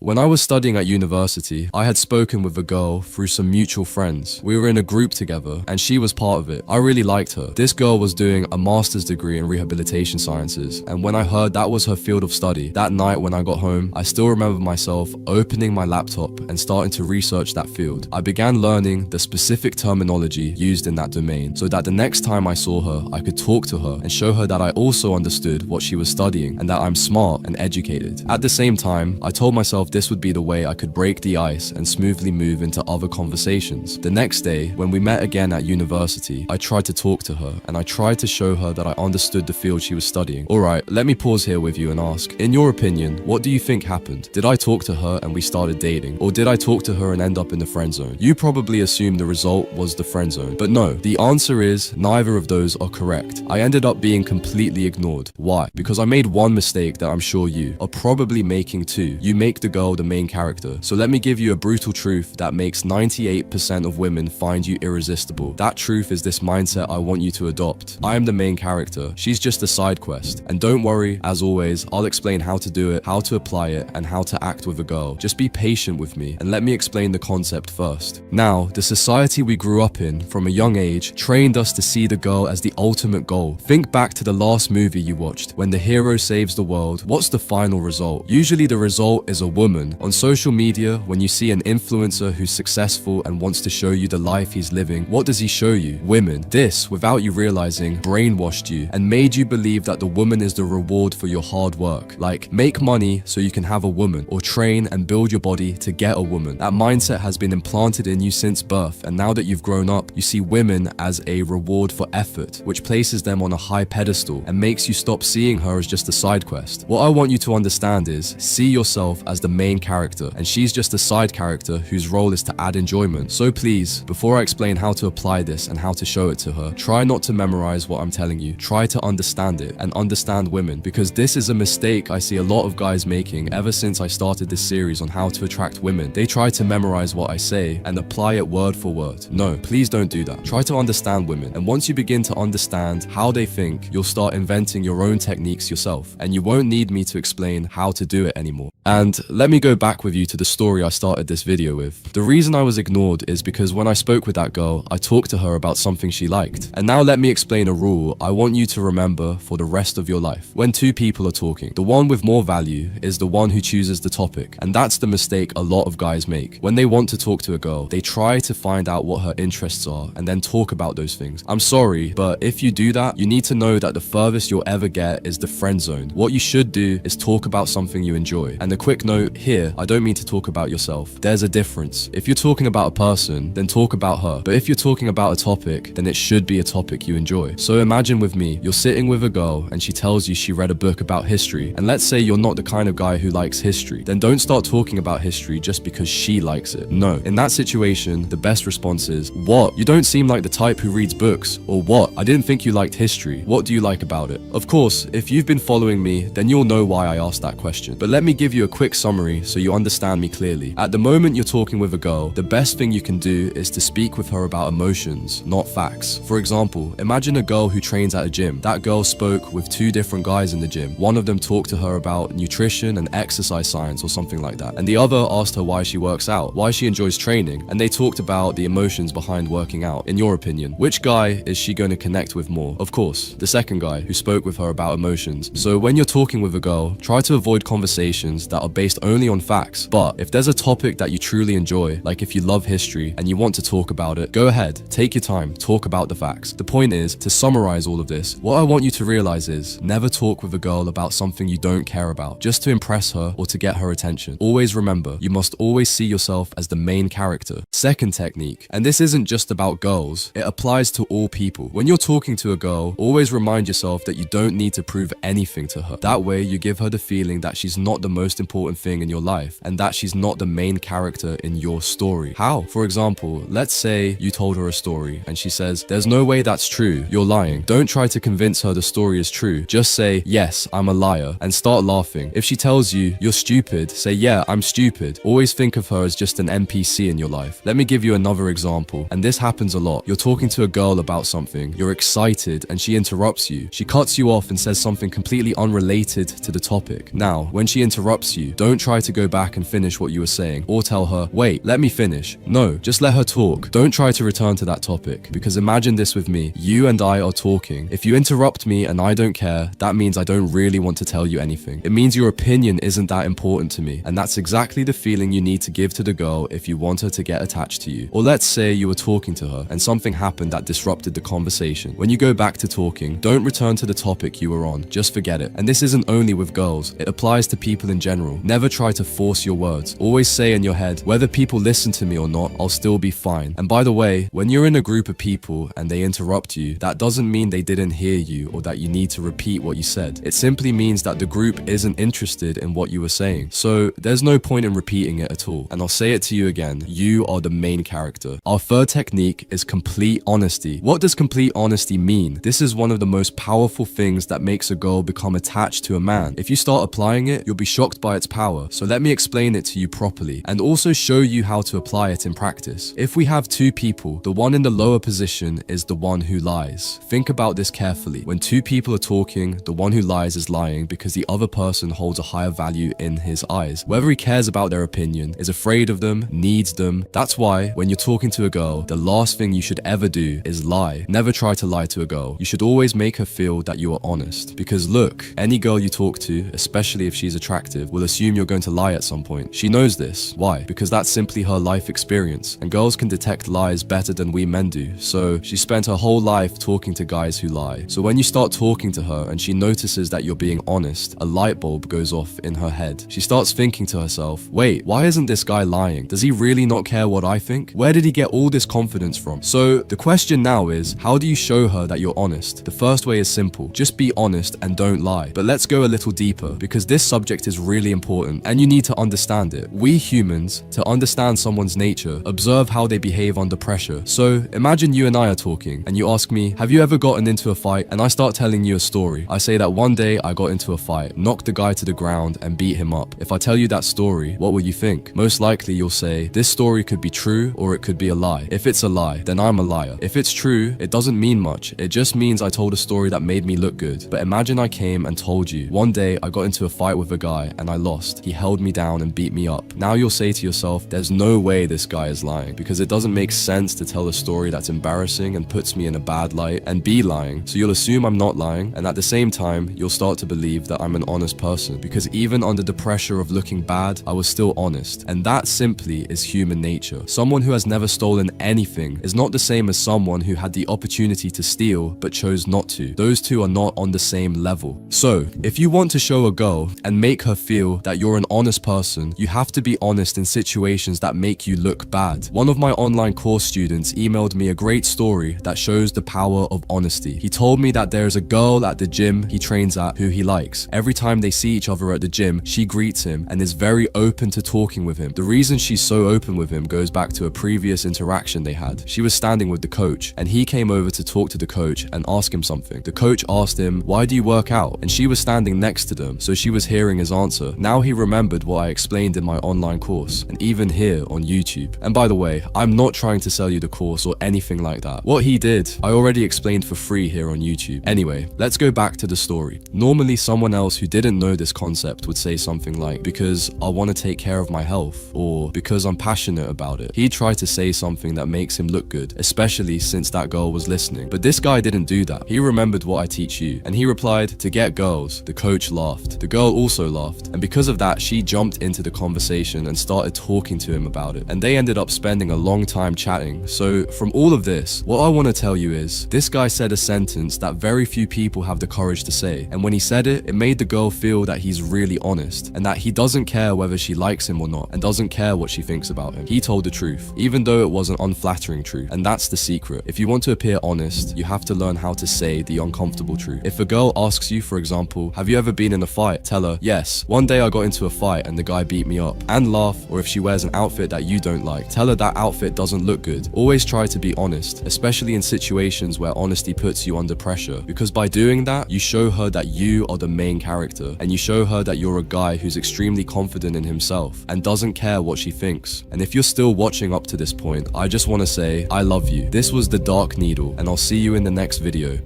When I was studying at university, I had spoken with a girl through some mutual friends. We were in a group together, and she was part of it. I really liked her. This girl was doing a master's degree in rehabilitation sciences, and when I heard that was her field of study, that night when I got home, I still remember myself opening my laptop and starting to research that field. I began learning the specific terminology used in that domain, so that the next time I saw her, I could talk to her and show her that I also understood what she was studying and that I'm smart and educated. At the same time, I told myself this would be the way I could break the ice and smoothly move into other conversations. The next day, when we met again at university, I tried to talk to her and I tried to show her that I understood the field she was studying. Alright, let me pause here with you and ask, in your opinion, what do you think happened? Did I talk to her and we started dating? Or did I talk to her and end up in the friend zone? You probably assumed the result was the friend zone, but no, the answer is neither of those are correct. I ended up being completely ignored. Why? Because I made one mistake that I'm sure you are probably making too. You make the girl the main character. So let me give you a brutal truth that makes 98% of women find you irresistible. That truth is this mindset I want you to adopt. I am the main character. She's just a side quest. And don't worry, as always, I'll explain how to do it, how to apply it, and how to act with a girl. Just be patient with me and let me explain the concept first. Now, the society we grew up in from a young age trained us to see the girl as the ultimate goal. Think back to the last movie you watched. When the hero saves the world, what's the final result? Usually the result is a woman. On social media, when you see an influencer who's successful and wants to show you the life he's living, what does he show you? Women. This, without you realizing, brainwashed you and made you believe that the woman is the reward for your hard work. Like, make money so you can have a woman, or train and build your body to get a woman. That mindset has been implanted in you since birth, and now that you've grown up, you see women as a reward for effort, which places them on a high pedestal and makes you stop seeing her as just a side quest. What I want you to understand is, see yourself as the main character, and she's just a side character whose role is to add enjoyment. So please, before I explain how to apply this and how to show it to her, try not to memorize what I'm telling you. Try to understand it and understand women, because this is a mistake I see a lot of guys making ever since I started this series on how to attract women. They try to memorize what I say and apply it word for word. No, please don't do that. Try to understand women, and once you begin to understand how they think, you'll start inventing your own techniques yourself, and you won't need me to explain how to do it anymore. And let me go back with you to the story I started this video with. The reason I was ignored is because when I spoke with that girl, I talked to her about something she liked. And now let me explain a rule I want you to remember for the rest of your life. When two people are talking, the one with more value is the one who chooses the topic. And that's the mistake a lot of guys make. When they want to talk to a girl, they try to find out what her interests are and then talk about those things. I'm sorry, but if you do that, you need to know that the furthest you'll ever get is the friend zone. What you should do is talk about something you enjoy. And a quick note here, I don't mean to talk about yourself. There's a difference. If you're talking about a person, then talk about her. But if you're talking about a topic, then it should be a topic you enjoy. So imagine with me, you're sitting with a girl and she tells you she read a book about history. And let's say you're not the kind of guy who likes history. Then don't start talking about history just because she likes it. No. In that situation, the best response is, what? You don't seem like the type who reads books. Or what? I didn't think you liked history. What do you like about it? Of course, if you've been following me, then you'll know why I asked that question. But let me give you a quick summary so you understand me clearly. At the moment you're talking with a girl, the best thing you can do is to speak with her about emotions, not facts. For example, imagine a girl who trains at a gym. That girl spoke with two different guys in the gym. One of them talked to her about nutrition and exercise science or something like that. And the other asked her why she works out, why she enjoys training, and they talked about the emotions behind working out. In your opinion, which guy is she going to connect with more? Of course, the second guy who spoke with her about emotions. So when you're talking with a girl, try to avoid conversations that are based only on facts. But if there's a topic that you truly enjoy, like if you love history and you want to talk about it, go ahead, take your time, talk about the facts. The point is, to summarize all of this, what I want you to realize is, never talk with a girl about something you don't care about, just to impress her or to get her attention. Always remember, you must always see yourself as the main character. Second technique, and this isn't just about girls, it applies to all people. When you're talking to a girl, always remind yourself that you don't need to prove anything to her. That way, you give her the feeling that she's not the most important thing in your life, and that she's not the main character in your story. How? For example, let's say you told her a story and she says, "There's no way that's true, you're lying." Don't try to convince her the story is true. Just say, "Yes, I'm a liar," and start laughing. If she tells you, "You're stupid," say, "Yeah, I'm stupid." Always think of her as just an NPC in your life. Let me give you another example, and this happens a lot. You're talking to a girl about something, you're excited, and she interrupts you. She cuts you off and says something completely unrelated to the topic. Now, when she interrupts you, don't try try to go back and finish what you were saying, or tell her, wait, let me finish. No, just let her talk. Don't try to return to that topic, because imagine this with me. You and I are talking. If you interrupt me and I don't care, that means I don't really want to tell you anything. It means your opinion isn't that important to me, and that's exactly the feeling you need to give to the girl if you want her to get attached to you. Or let's say you were talking to her and something happened that disrupted the conversation. When you go back to talking, don't return to the topic you were on. Just forget it. And this isn't only with girls, it applies to people in general. Never try to force your words. Always say in your head, whether people listen to me or not, I'll still be fine. And by the way, when you're in a group of people and they interrupt you, that doesn't mean they didn't hear you or that you need to repeat what you said. It simply means that the group isn't interested in what you were saying. So there's no point in repeating it at all. And I'll say it to you again, you are the main character. Our third technique is complete honesty. What does complete honesty mean? This is one of the most powerful things that makes a girl become attached to a man. If you start applying it, you'll be shocked by its power. So let me explain it to you properly and also show you how to apply it in practice. If we have two people, the one in the lower position is the one who lies. Think about this carefully. When two people are talking, the one who lies is lying because the other person holds a higher value in his eyes. Whether he cares about their opinion, is afraid of them, needs them. That's why when you're talking to a girl, the last thing you should ever do is lie. Never try to lie to a girl. You should always make her feel that you are honest. Because look, any girl you talk to, especially if she's attractive, will assume you're going to lie at some point. She knows this. Why? Because that's simply her life experience. And girls can detect lies better than we men do. So she spent her whole life talking to guys who lie. So when you start talking to her and she notices that you're being honest, a light bulb goes off in her head. She starts thinking to herself, wait, why isn't this guy lying? Does he really not care what I think? Where did he get all this confidence from? So the question now is, how do you show her that you're honest? The first way is simple. Just be honest and don't lie. But let's go a little deeper because this subject is really important and you need to understand it. We humans, to understand someone's nature, observe how they behave under pressure. So imagine you and I are talking and you ask me, have you ever gotten into a fight? And I start telling you a story. I say that one day I got into a fight, knocked the guy to the ground and beat him up. If I tell you that story, what will you think? Most likely you'll say, this story could be true or it could be a lie. If it's a lie, then I'm a liar. If it's true, it doesn't mean much. It just means I told a story that made me look good. But imagine I came and told you, one day I got into a fight with a guy and I lost. He held me down and beat me up. Now you'll say to yourself, there's no way this guy is lying because it doesn't make sense to tell a story that's embarrassing and puts me in a bad light and be lying. So you'll assume I'm not lying, and at the same time, you'll start to believe that I'm an honest person because even under the pressure of looking bad, I was still honest. And that simply is human nature. Someone who has never stolen anything is not the same as someone who had the opportunity to steal but chose not to. Those two are not on the same level. So, if you want to show a girl and make her feel that you're an honest person, you have to be honest in situations that make you look bad. One of my online course students emailed me a great story that shows the power of honesty. He told me that there is a girl at the gym he trains at who he likes. Every time they see each other at the gym, she greets him and is very open to talking with him. The reason she's so open with him goes back to a previous interaction they had. She was standing with the coach and he came over to talk to the coach and ask him something. The coach asked him, why do you work out? And she was standing next to them, so she was hearing his answer. Now he remembered what I explained in my online course and even here on YouTube. And by the way, I'm not trying to sell you the course or anything like that. What he did, I already explained for free here on YouTube. Anyway, let's go back to the story. Normally someone else who didn't know this concept would say something like, because I want to take care of my health, or because I'm passionate about it. He'd try to say something that makes him look good, especially since that girl was listening. But this guy didn't do that. He remembered what I teach you, and he replied, to get girls. The coach laughed. The girl also laughed, and because of that, she jumped into the conversation and started talking to him about it, and they ended up spending a long time chatting. So from all of this, what I want to tell you is, this guy said a sentence that very few people have the courage to say, and when he said it, it made the girl feel that he's really honest, and that he doesn't care whether she likes him or not, and doesn't care what she thinks about him. He told the truth, even though it was an unflattering truth, and that's the secret. If you want to appear honest, you have to learn how to say the uncomfortable truth. If a girl asks you, for example, have you ever been in a fight? Tell her, yes, one day I got into a fight and the guy beat me up, and laugh. Or if she wears an outfit that you don't like, tell her that outfit doesn't look good. Always try to be honest, especially in situations where honesty puts you under pressure, because by doing that, you show her that you are the main character, and you show her that you're a guy who's extremely confident in himself and doesn't care what she thinks. And if you're still watching up to this point, I just want to say, I love you. This was The Dark Needle, and I'll see you in the next video.